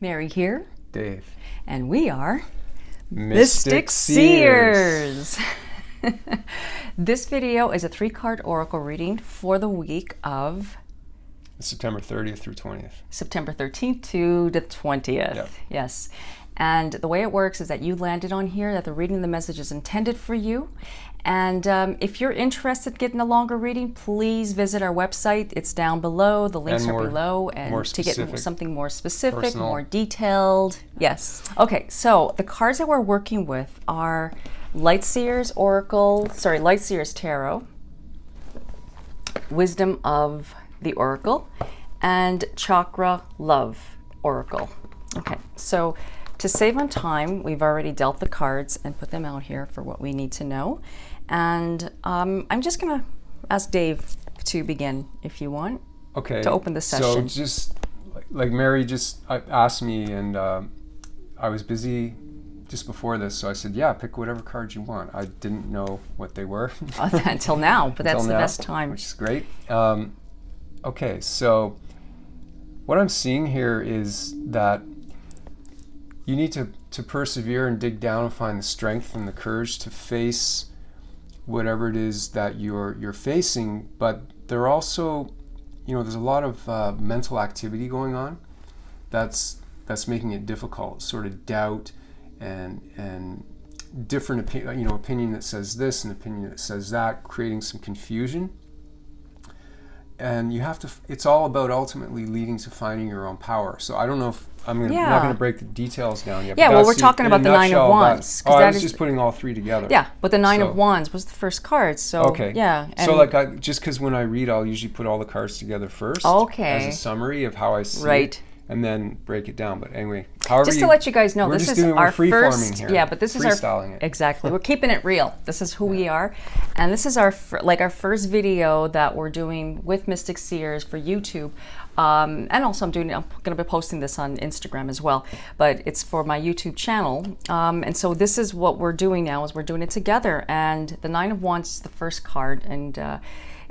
Mary here. Dave. And we are Mystic Seers. This video is a 3-card oracle reading for the week of September 30th through 20th. September 13th to the 20th. Yep. Yes. And the way it works is that you landed on here, that the reading of the message is intended for you. And if you're interested in getting a longer reading, please visit our website. It's down below. The links are below. And to get something more specific, personal, more detailed. Yes. Okay, so the cards that we're working with are Light Seers Tarot, Wisdom of the Oracle, and Chakra Love Oracle. Okay, so to save on time, we've already dealt the cards and put them out here for what we need to know. And I'm just going to ask Dave to begin, if you want, to open the session. So just like Mary just asked me, and I was busy just before this, so I said, yeah, pick whatever cards you want. I didn't know what they were. Until now, but that's the best time. Which is great. Okay, so what I'm seeing here is that you need to persevere and dig down and find the strength and the courage to face whatever it is that you're facing. But there also, there's a lot of mental activity going on that's making it difficult. Sort of doubt and different opinion that says this and opinion that says that, creating some confusion. And you have to. It's all about ultimately leading to finding your own power. So I don't know if I'm not going to break the details down yet. Yeah, well, we're talking about the Nine of Wands. I was just putting all three together. Yeah, but the Nine of Wands was the first card. So okay. Yeah. So just because when I read, I'll usually put all the cards together first. Okay. As a summary of how I see it. And then break it down. But anyway, however, just to let you guys know, this is our first. Here. Yeah, but this is freestyling it. Exactly. We're keeping it real. This is who we are, and this is our first video that we're doing with Mystic Seers for YouTube. And also I'm going to be posting this on Instagram as well, but it's for my YouTube channel. And so this is what we're doing now, is we're doing it together. And the Nine of Wands is the first card, and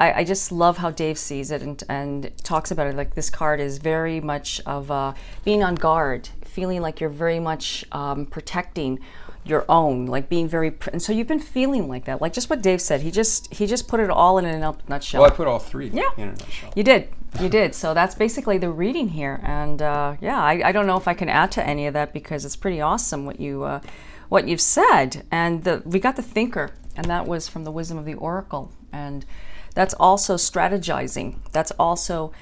I just love how Dave sees it and talks about it. Like, this card is very much of being on guard, feeling like you're very much protecting your own, like being very, and so you've been feeling like that, like just what Dave said. He just put it all in a nutshell. Well, I put all three in a nutshell. You did. So that's basically the reading here, and I don't know if I can add to any of that, because it's pretty awesome what you've said. And we got the Thinker, and that was from the Wisdom of the Oracle, and that's also strategizing. That's also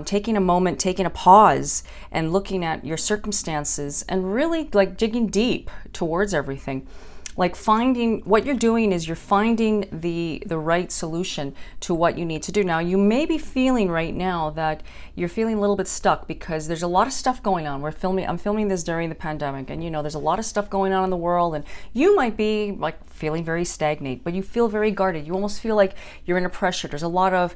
taking a moment, taking a pause, and looking at your circumstances and really like digging deep towards everything. Like, finding what you're doing is you're finding the right solution to what you need to do. Now, you may be feeling right now that you're feeling a little bit stuck because there's a lot of stuff going on. I'm filming this during the pandemic, and there's a lot of stuff going on in the world, and you might be like feeling very stagnant, but you feel very guarded. You almost feel like you're in a pressure. There's a lot of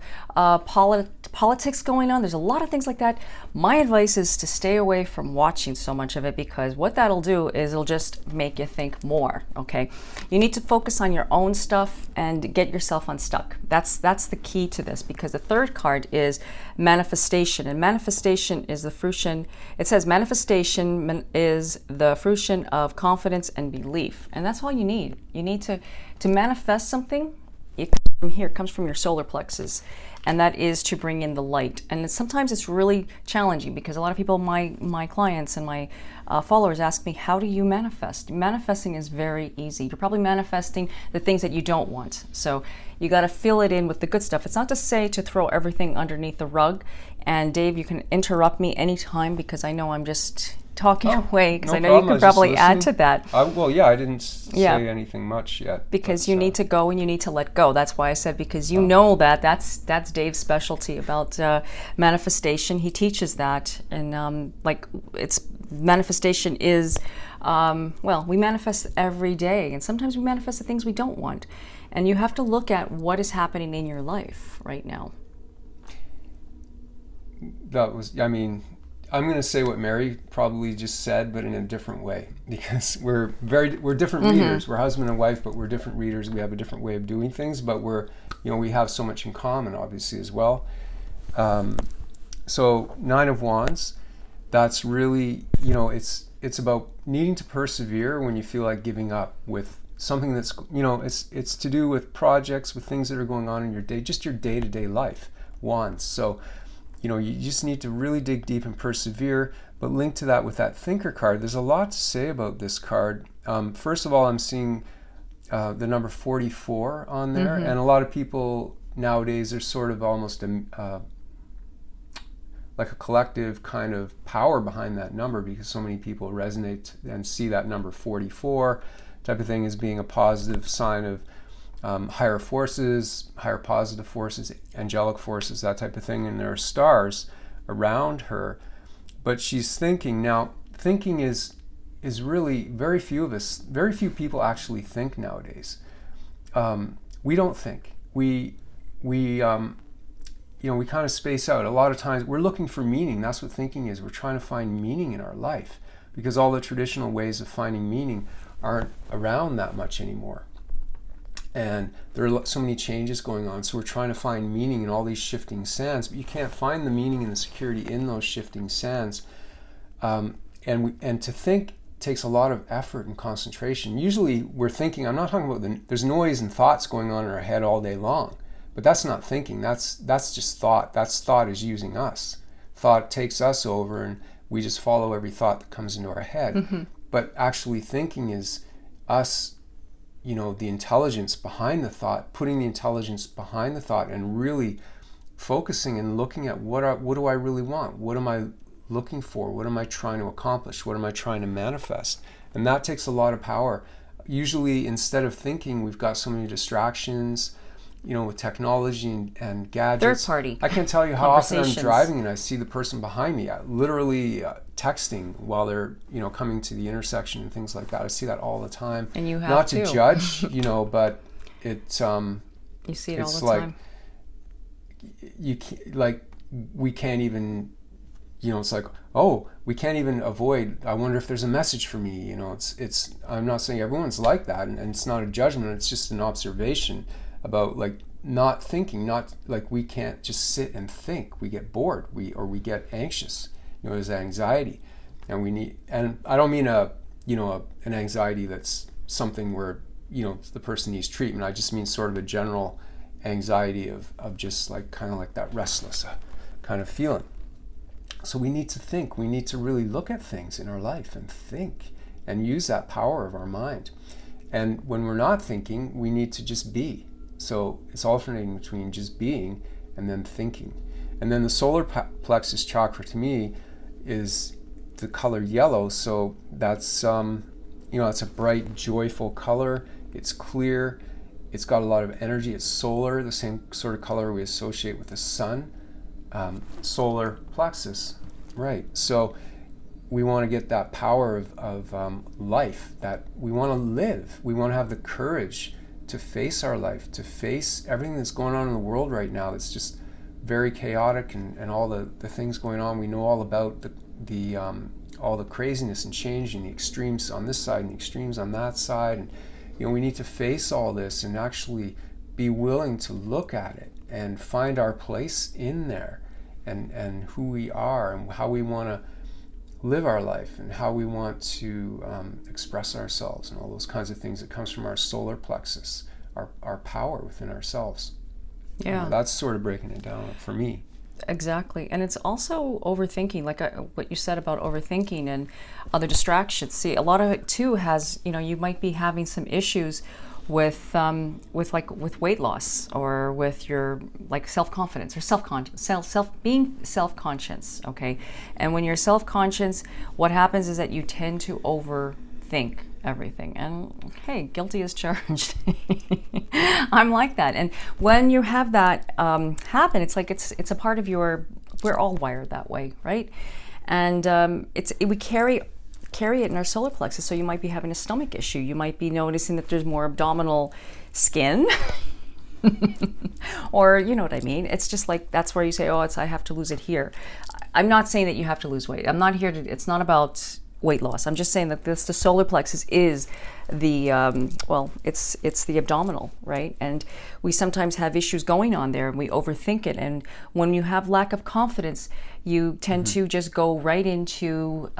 politics going on. There's a lot of things like that. My advice is to stay away from watching so much of it, because what that'll do is it'll just make you think more. Okay, you need to focus on your own stuff and get yourself unstuck. That's the key to this, because the third card is manifestation, and manifestation is the fruition. It says manifestation is the fruition of confidence and belief, and that's all you need. You need to manifest something. It comes from your solar plexus, and that is to bring in the light. And sometimes it's really challenging, because a lot of people, my clients and my followers, ask me, how do you manifest? Manifesting is very easy. You're probably manifesting the things that you don't want. So you got to fill it in with the good stuff. It's not to say to throw everything underneath the rug. And Dave, you can interrupt me anytime, because I know I'm just talking away, because I know you could probably add to that. I didn't say anything much yet. Because you need to go and you need to let go. That's why I said, because know that's Dave's specialty about manifestation. He teaches that, and manifestation is, we manifest every day, and sometimes we manifest the things we don't want. And you have to look at what is happening in your life right now. I'm going to say what Mary probably just said, but in a different way, because we're different readers. We're husband and wife, but we're different readers. We have a different way of doing things, but we have so much in common, obviously, as well. So Nine of Wands, that's really, it's about needing to persevere when you feel like giving up with something that's, it's to do with projects, with things that are going on in your day, just your day-to-day life wants. So, you just need to really dig deep and persevere. But linked to that with that thinker card, there's a lot to say about this card. First of all, I'm seeing the number 44 on there, and a lot of people nowadays, there's sort of almost like a collective kind of power behind that number, because so many people resonate and see that number 44 type of thing as being a positive sign of higher forces, higher positive forces, angelic forces, that type of thing. And there are stars around her, but she's thinking. Now, thinking is really, very few people actually think nowadays. We don't think. We kind of space out. A lot of times we're looking for meaning. That's what thinking is. We're trying to find meaning in our life, because all the traditional ways of finding meaning aren't around that much anymore. And there are so many changes going on. So we're trying to find meaning in all these shifting sands, but you can't find the meaning and the security in those shifting sands. And to think takes a lot of effort and concentration. Usually we're thinking, I'm not talking about there's noise and thoughts going on in our head all day long, but that's not thinking. That's just thought. Thought is using us. Thought takes us over, and we just follow every thought that comes into our head. But actually thinking is us, the intelligence behind the thought, putting the intelligence behind the thought, and really focusing and looking at what do I really want? What am I looking for? What am I trying to accomplish? What am I trying to manifest? And that takes a lot of power. Usually, instead of thinking, we've got so many distractions, with technology and gadgets. Third party. I can't tell you how often I'm driving and I see the person behind me literally texting while they're, coming to the intersection and things like that. I see that all the time. And you have not to judge, but it's you see it all the like, time. You can't, like, we can't even, it's like, oh, we can't even avoid, I wonder if there's a message for me. It's I'm not saying everyone's like that, and it's not a judgment. It's just an observation about, like, not thinking, not like we can't just sit and think. We get bored, we get anxious. There's anxiety, and we need. And I don't mean an anxiety that's something where the person needs treatment. I just mean sort of a general anxiety of just like kind of like that restless kind of feeling. So we need to think. We need to really look at things in our life and think and use that power of our mind. And when we're not thinking, we need to just be. So it's alternating between just being and then thinking. And then the solar plexus chakra, to me, is the color yellow. So that's it's a bright, joyful color. It's clear. It's got a lot of energy. It's solar, the same sort of color we associate with the sun. Solar plexus, right? So we want to get that power of life, that we want to live. We want to have the courage to face our life, to face everything that's going on in the world right now. That's just very chaotic, and all the things going on. We know all about the all the craziness and change, and the extremes on this side and the extremes on that side. And we need to face all this and actually be willing to look at it and find our place in there, and who we are and how we want to live our life and how we want to express ourselves, and all those kinds of things that comes from our solar plexus, our power within ourselves. Yeah. That's sort of breaking it down for me. Exactly. And it's also overthinking, like what you said about overthinking and other distractions. See, a lot of it too has, you might be having some issues with weight loss, or with your self-confidence, or being self-conscious, okay? And when you're self-conscious, what happens is that you tend to overthink everything. And hey, guilty as charged. I'm like that. And when you have that happen, it's like it's a part of we're all wired that way, right? And we carry it in our solar plexus. So you might be having a stomach issue. You might be noticing that there's more abdominal skin. Or, you know what I mean? It's just like, that's where you say, I have to lose it here. I'm not saying that you have to lose weight. I'm not here to, it's not about weight loss. I'm just saying that the solar plexus is the it's the abdominal, right? And we sometimes have issues going on there, and we overthink it. And when you have lack of confidence, you tend to just go right into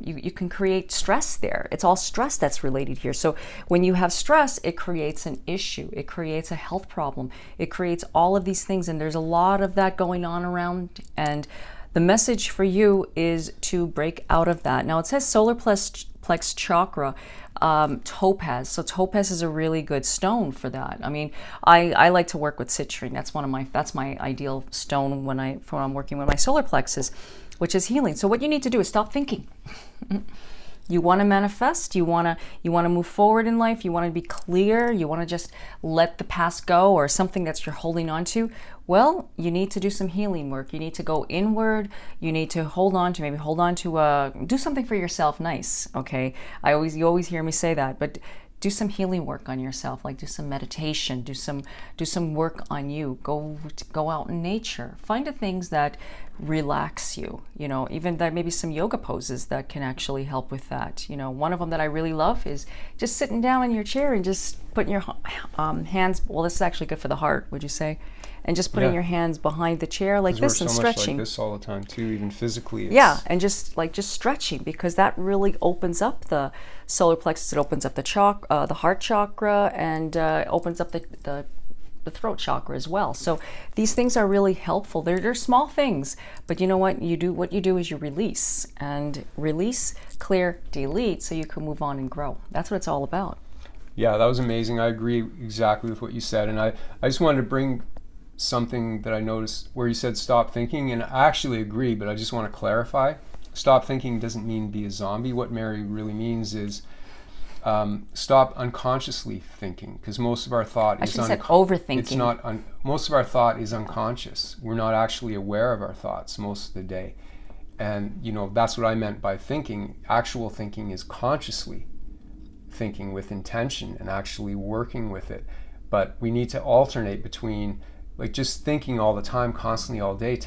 you can create stress there. It's all stress that's related here. So when you have stress, it creates an issue. It creates a health problem. It creates all of these things, and there's a lot of that going on around. And the message for you is to break out of that. Now it says solar plex chakra, topaz. So topaz is a really good stone for that. I mean, I like to work with citrine. That's my ideal stone when I'm working with my solar plexus, which is healing. So what you need to do is stop thinking. You want to manifest, you want to move forward in life, you want to be clear, you want to just let the past go or something that you're holding on to. Well, you need to do some healing work. You need to go inward. You need to do something for yourself nice, okay? You always hear me say that, but do some healing work on yourself, like do some meditation, do some work on you. Go out in nature. Find the things that relax you. Even there may be some yoga poses that can actually help with that. One of them that I really love is just sitting down in your chair and just putting your hands. Well, this is actually good for the heart, would you say? And just putting your hands behind the chair like this and stretching. Much like this all the time too, even physically. And just stretching, because that really opens up the solar plexus. It opens up the heart chakra, and opens up the throat chakra as well. So these things are really helpful. They're small things, but you know what you do? What you do is you release, clear, delete, so you can move on and grow. That's what it's all about. Yeah, that was amazing. I agree exactly with what you said, and I just wanted to bring something that I noticed where you said stop thinking, and I actually agree, but I just want to clarify. Stop thinking doesn't mean be a zombie. What Mary really means is stop unconsciously thinking, because most of our thought is overthinking. It's not most of our thought is unconscious. We're not actually aware of our thoughts most of the day, and that's what I meant by thinking. Actual thinking is consciously thinking with intention and actually working with it. But we need to alternate between, like, just thinking all the time, constantly, all day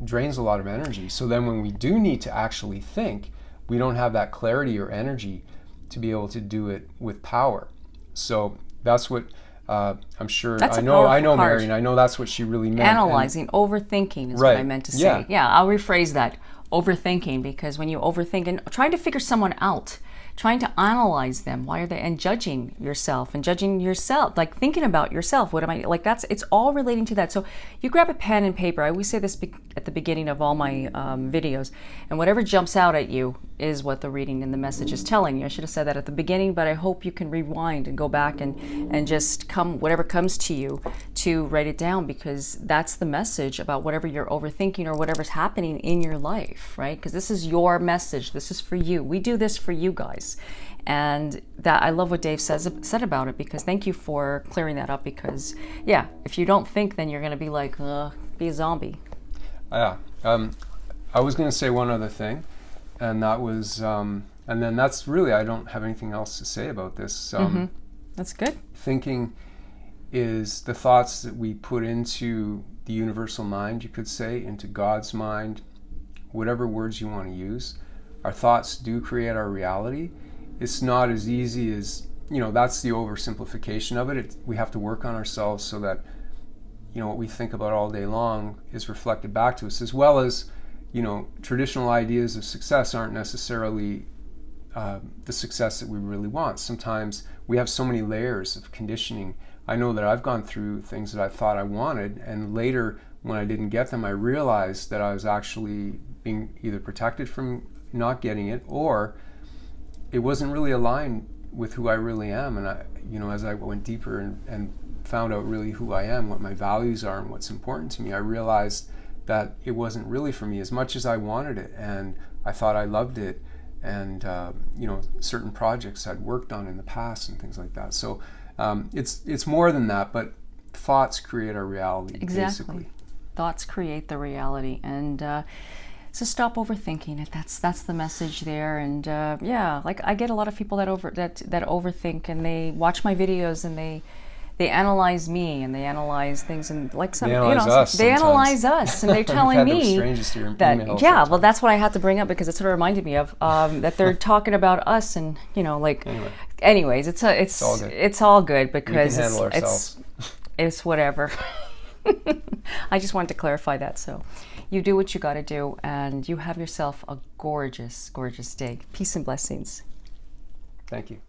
drains a lot of energy. So then when we do need to actually think, we don't have that clarity or energy to be able to do it with power. So that's what I'm sure. I know Mary, and I know that's what she really meant. Analyzing, overthinking is what I meant to say. Yeah, I'll rephrase that. Overthinking, because when you overthink and trying to figure someone out, trying to analyze them, why are they, and judging yourself, like thinking about yourself, what am I, like it's all relating to that. So you grab a pen and paper. I always say this at the beginning of all my videos, and whatever jumps out at you is what the reading and the message is telling you. I should have said that at the beginning, but I hope you can rewind and go back and just whatever comes to you to write it down, because that's the message about whatever you're overthinking or whatever's happening in your life, right? Because this is your message. This is for you. We do this for you guys. And that, I love what Dave said about it, because thank you for clearing that up, because if you don't think, then you're going to be like, be a zombie. I was going to say one other thing, and that was, and then that's really, I don't have anything else to say about this. That's good. Thinking is the thoughts that we put into the universal mind, you could say, into God's mind, whatever words you want to use. Our thoughts do create our reality. It's not as easy as, that's the oversimplification of it. We have to work on ourselves so that, what we think about all day long is reflected back to us, as well as, traditional ideas of success aren't necessarily the success that we really want. Sometimes we have so many layers of conditioning. I know that I've gone through things that I thought I wanted, and later when I didn't get them, I realized that I was actually being either protected from not getting it, or it wasn't really aligned with who I really am. And I, as I went deeper and found out really who I am, what my values are, and what's important to me, I realized that it wasn't really for me as much as I wanted it, and I thought I loved it, and certain projects I'd worked on in the past and things like that. So it's more than that, but thoughts create our reality. Exactly. Basically. Thoughts create the reality, and so stop overthinking it. That's the message there. And like I get a lot of people that overthink, and they watch my videos and they analyze me and they analyze things, and like some, They analyze us they sometimes. analyze us, and they're We've telling had the me strangest emails that, yeah, sometimes. well, that's what I had to bring up because it sort of reminded me of that they're talking about us, and like, Anyway. anyways, it's all good. it's all good because We can handle it's ourselves. it's whatever. I just wanted to clarify that. So you do what you got to do, and you have yourself a gorgeous, gorgeous day. Peace and blessings. Thank you.